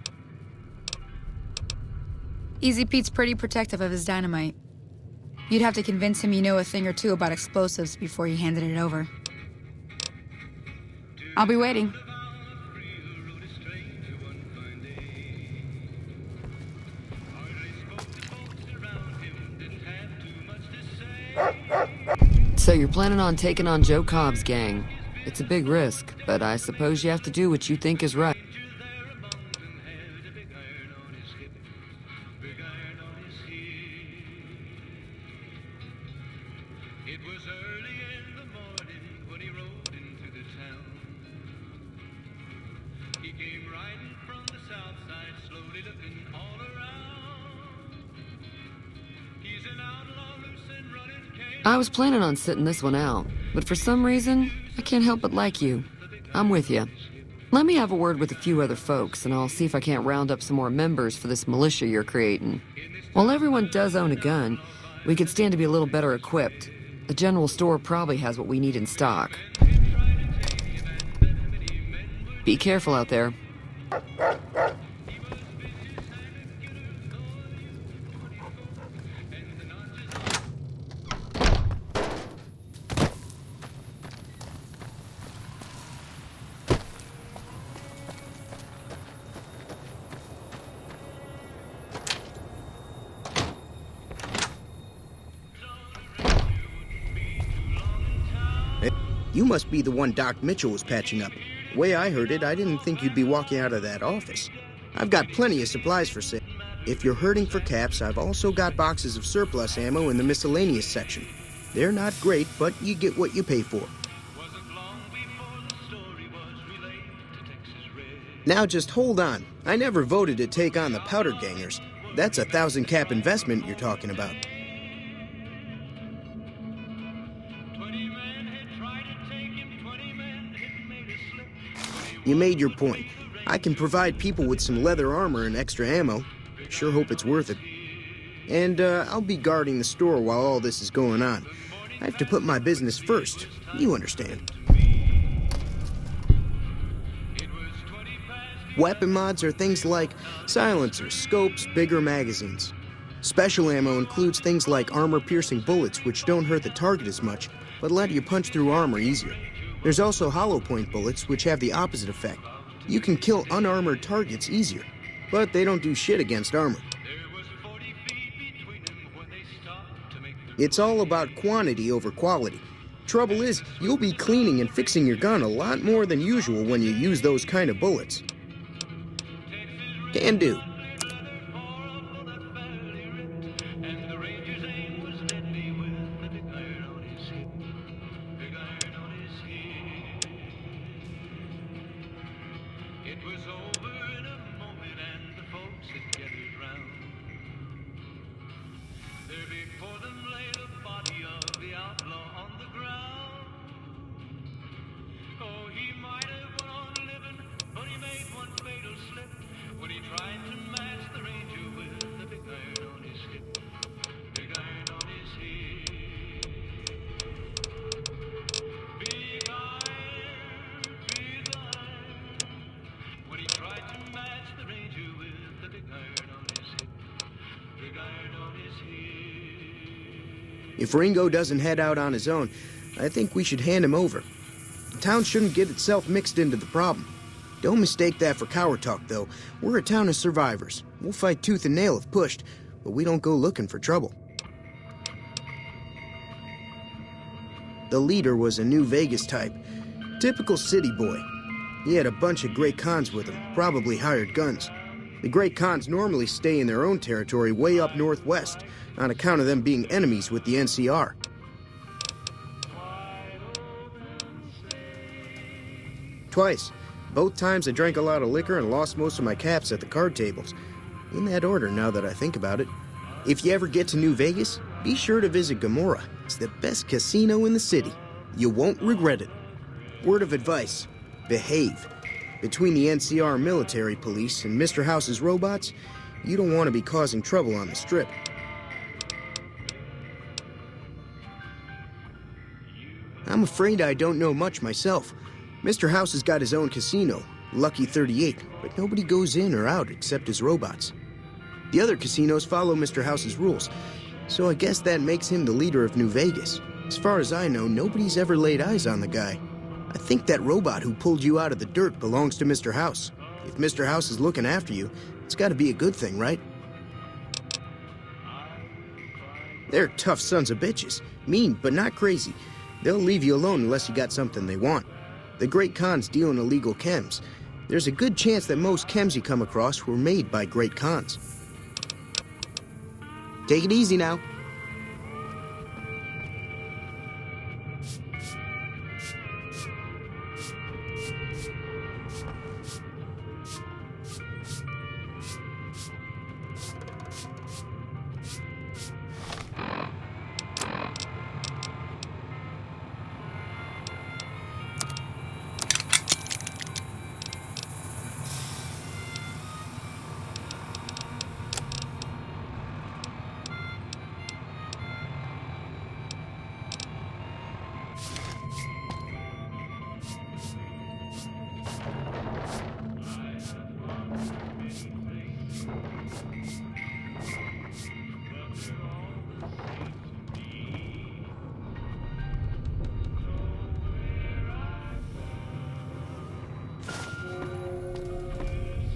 Easy Pete's pretty protective of his dynamite. You'd have to convince him you know a thing or two about explosives before you handed it over. I'll be waiting. So you're planning on taking on Joe Cobb's gang. It's a big risk, but I suppose you have to do what you think is right. I was planning on sitting this one out, but for some reason, I can't help but like you. I'm with you. Let me have a word with a few other folks, and I'll see if I can't round up some more members for this militia you're creating. While everyone does own a gun, we could stand to be a little better equipped. The general store probably has what we need in stock. Be careful out there. You must be the one Doc Mitchell was patching up. The way I heard it, I didn't think you'd be walking out of that office. I've got plenty of supplies for sale. If you're hurting for caps, I've also got boxes of surplus ammo in the miscellaneous section. They're not great, but you get what you pay for. Now just hold on. I never voted to take on the powder gangers. That's a 1,000-cap investment you're talking about. You made your point. I can provide people with some leather armor and extra ammo. Sure hope it's worth it. And I'll be guarding the store while all this is going on. I have to put my business first. You understand. Weapon mods are things like silencers, scopes, bigger magazines. Special ammo includes things like armor-piercing bullets, which don't hurt the target as much, but let you punch through armor easier. There's also hollow point bullets, which have the opposite effect. You can kill unarmored targets easier, but they don't do shit against armor. It's all about quantity over quality. Trouble is, you'll be cleaning and fixing your gun a lot more than usual when you use those kind of bullets. Can do. When he tried to If Ringo doesn't head out on his own, I think we should hand him over. The town shouldn't get itself mixed into the problem. Don't mistake that for coward talk, though. We're a town of survivors. We'll fight tooth and nail if pushed, but we don't go looking for trouble. The leader was a New Vegas type. Typical city boy. He had a bunch of Great Khans with him, probably hired guns. The Great Khans normally stay in their own territory way up northwest, on account of them being enemies with the NCR. Twice. Both times I drank a lot of liquor and lost most of my caps at the card tables. In that order, now that I think about it. If you ever get to New Vegas, be sure to visit Gomorrah. It's the best casino in the city. You won't regret it. Word of advice, behave. Between the NCR military police and Mr. House's robots, you don't want to be causing trouble on the Strip. I'm afraid I don't know much myself. Mr. House has got his own casino, Lucky 38, but nobody goes in or out except his robots. The other casinos follow Mr. House's rules, so I guess that makes him the leader of New Vegas. As far as I know, nobody's ever laid eyes on the guy. I think that robot who pulled you out of the dirt belongs to Mr. House. If Mr. House is looking after you, it's got to be a good thing, right? They're tough sons of bitches. Mean, but not crazy. They'll leave you alone unless you got something they want. The Great Khans deal in illegal chems. There's a good chance that most chems you come across were made by Great Khans. Take it easy now.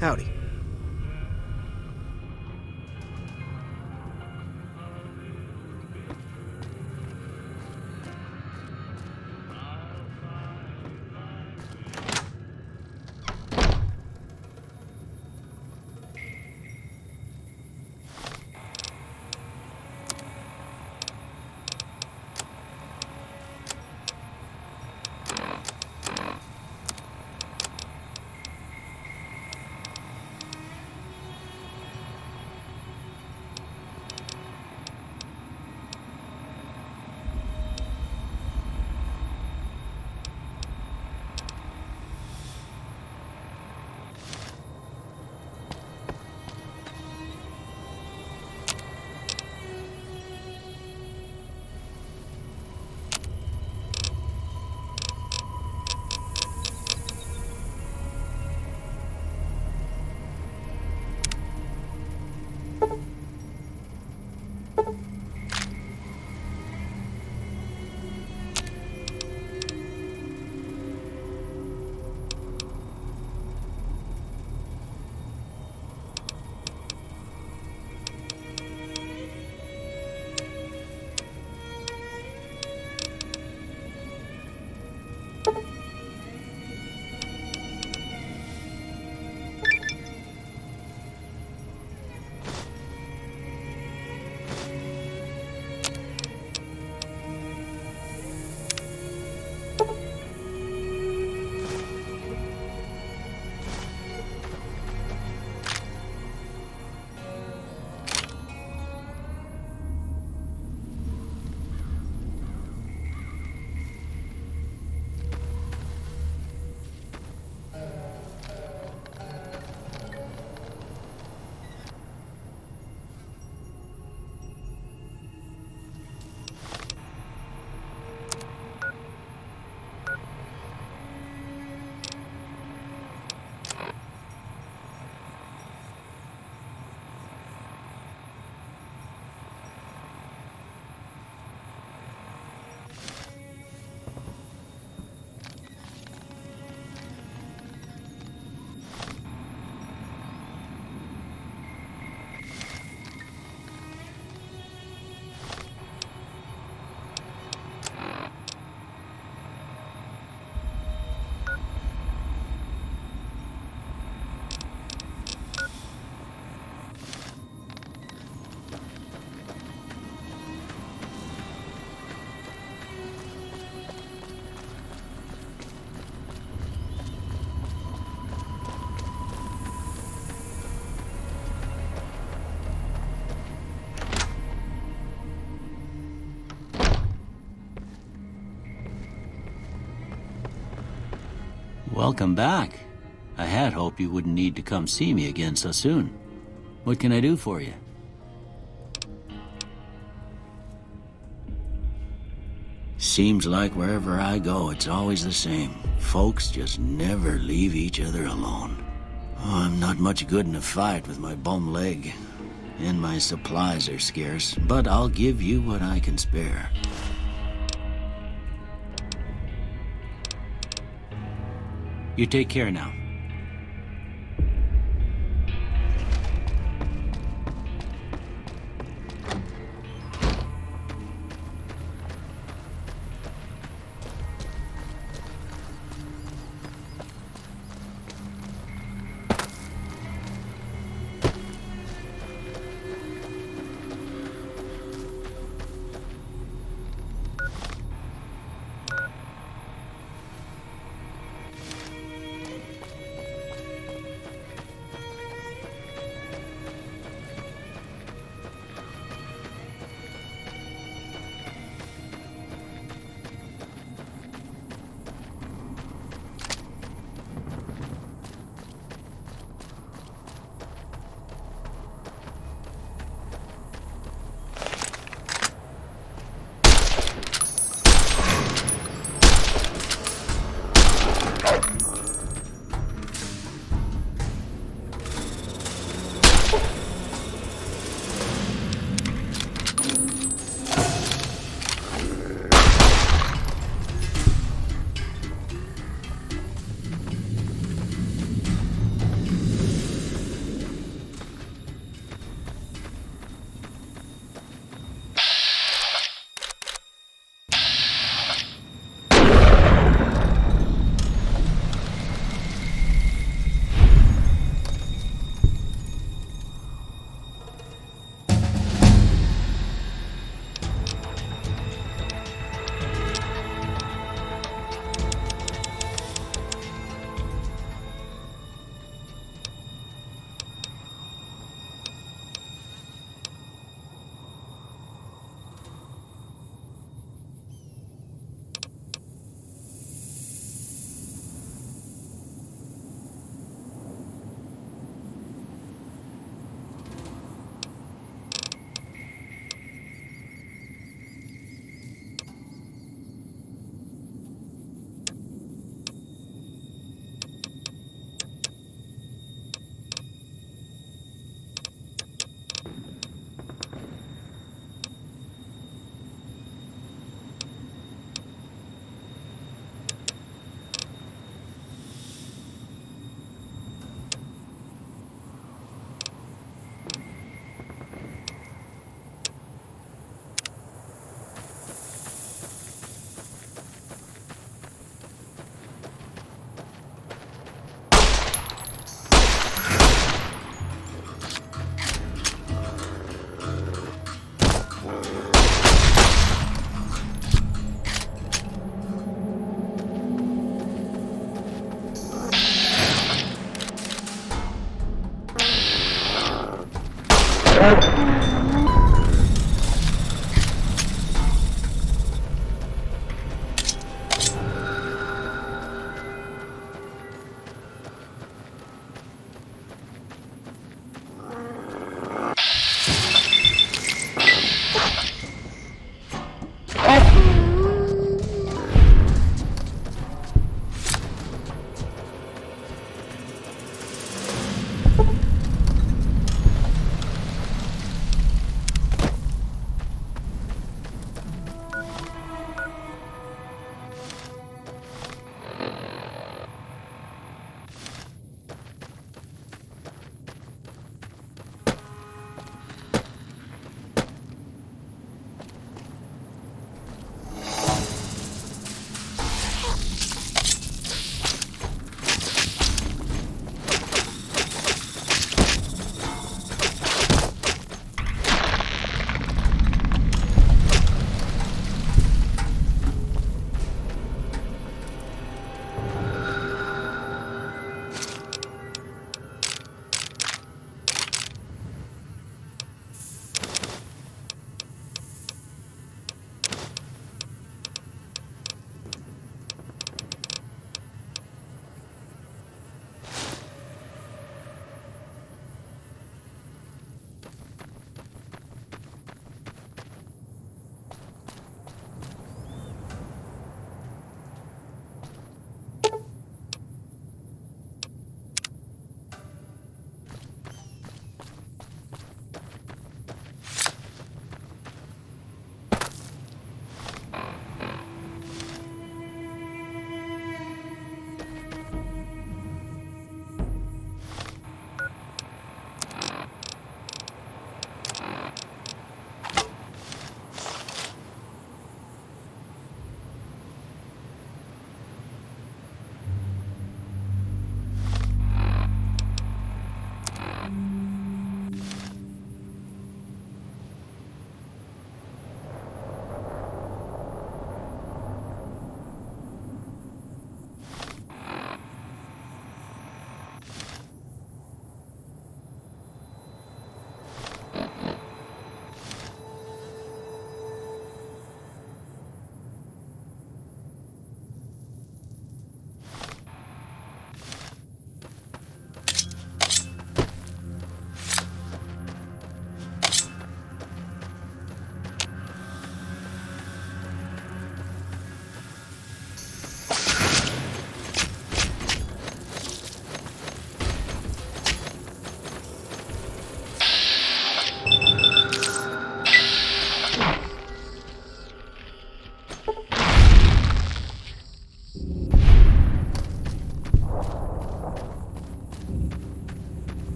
Howdy. Welcome back. I had hoped you wouldn't need to come see me again so soon. What can I do for you? Seems like wherever I go, it's always the same. Folks just never leave each other alone. Oh, I'm not much good in a fight with my bum leg. And my supplies are scarce, but I'll give you what I can spare. You take care now.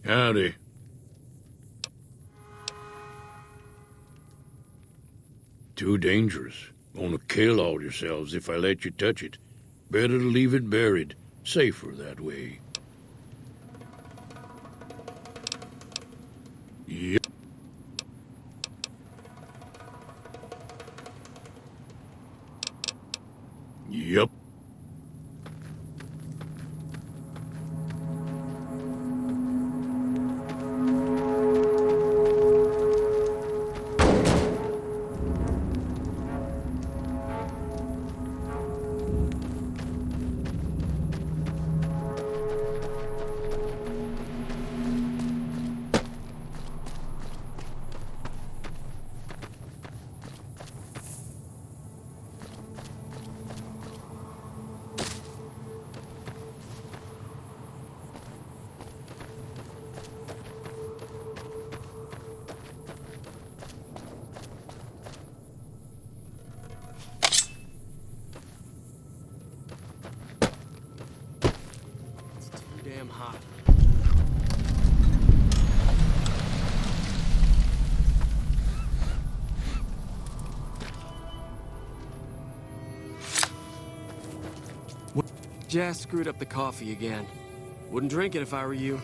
Howdy. Too dangerous. Gonna kill all yourselves if I let you touch it. Better to leave it buried. Safer that way. Yep. Yep. Damn hot. Jazz screwed up the coffee again. Wouldn't drink it if I were you.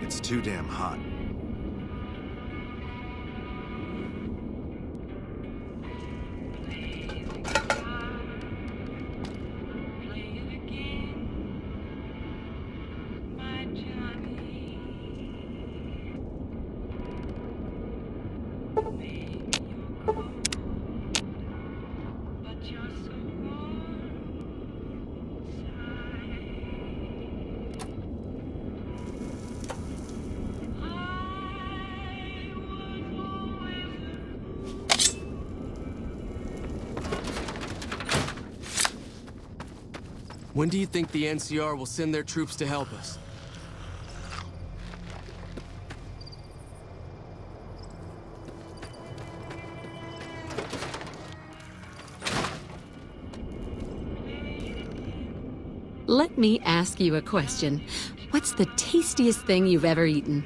It's too damn hot. When do you think the NCR will send their troops to help us? Let me ask you a question. What's the tastiest thing you've ever eaten?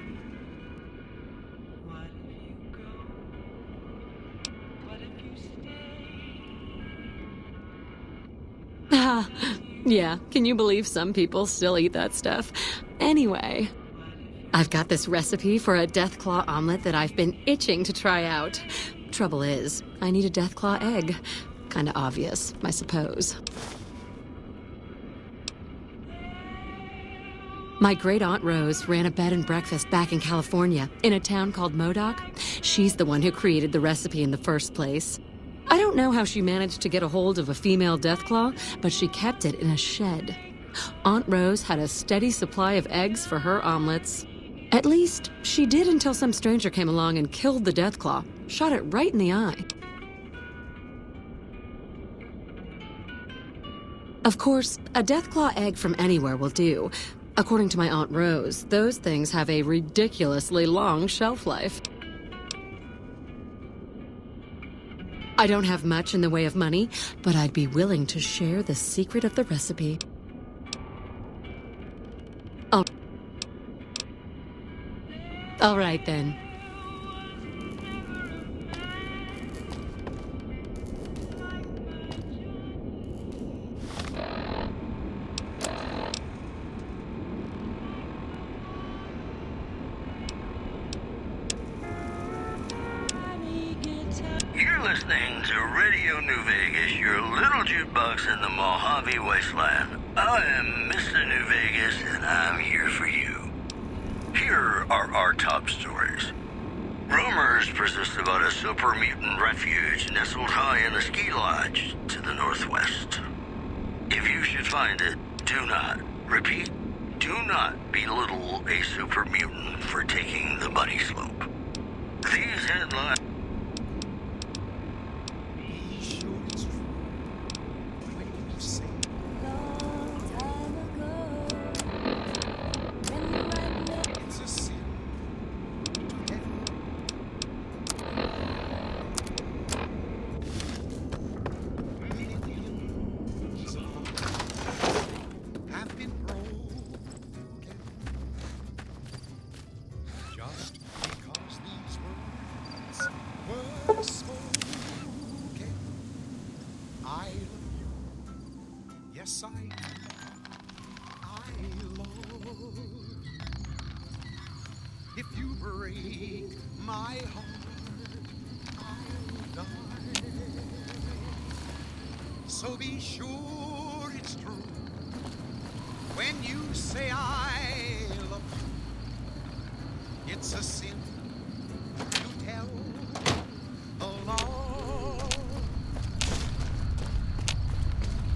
Ah, yeah, can you believe some people still eat that stuff? Anyway, I've got this recipe for a Deathclaw omelet that I've been itching to try out. Trouble is, I need a Deathclaw egg. Kinda obvious, I suppose. My great-aunt Rose ran a bed and breakfast back in California, in a town called Modoc. She's the one who created the recipe in the first place. I don't know how she managed to get a hold of a female Deathclaw, but she kept it in a shed. Aunt Rose had a steady supply of eggs for her omelets. At least, she did until some stranger came along and killed the Deathclaw, shot it right in the eye. Of course, a Deathclaw egg from anywhere will do. According to my Aunt Rose, those things have a ridiculously long shelf life. I don't have much in the way of money, but I'd be willing to share the secret of the recipe. All right, then. You're listening to Radio New Vegas, your little jukebox in the Mojave Wasteland. I am Mr. New Vegas, and I'm here for you. Here are our top stories. Rumors persist about a super mutant refuge nestled high in a ski lodge to the northwest. If you should find it, do not, repeat, do not belittle a super mutant for taking the bunny slope. These headlines... If you break my heart, I'll die. So be sure it's true when you say I love you. It's a sin to tell a lie.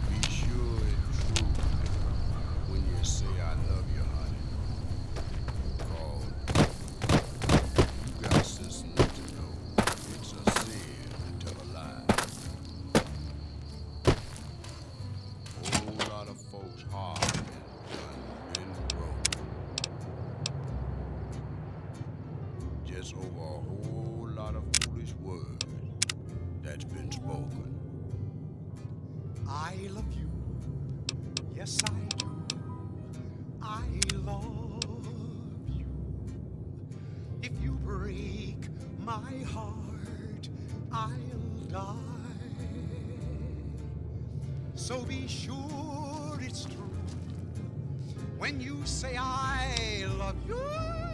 Be sure it's true when you say I love you, honey. 'Cause you got sisters to know it's a sin to tell a lie. Whole lot of folks' hearts done been broken. Just over a whole lot of foolish words that's been spoken. I love you, yes I do. I love you. If you break my heart, I'll die. So be sure it's true when you say I love you.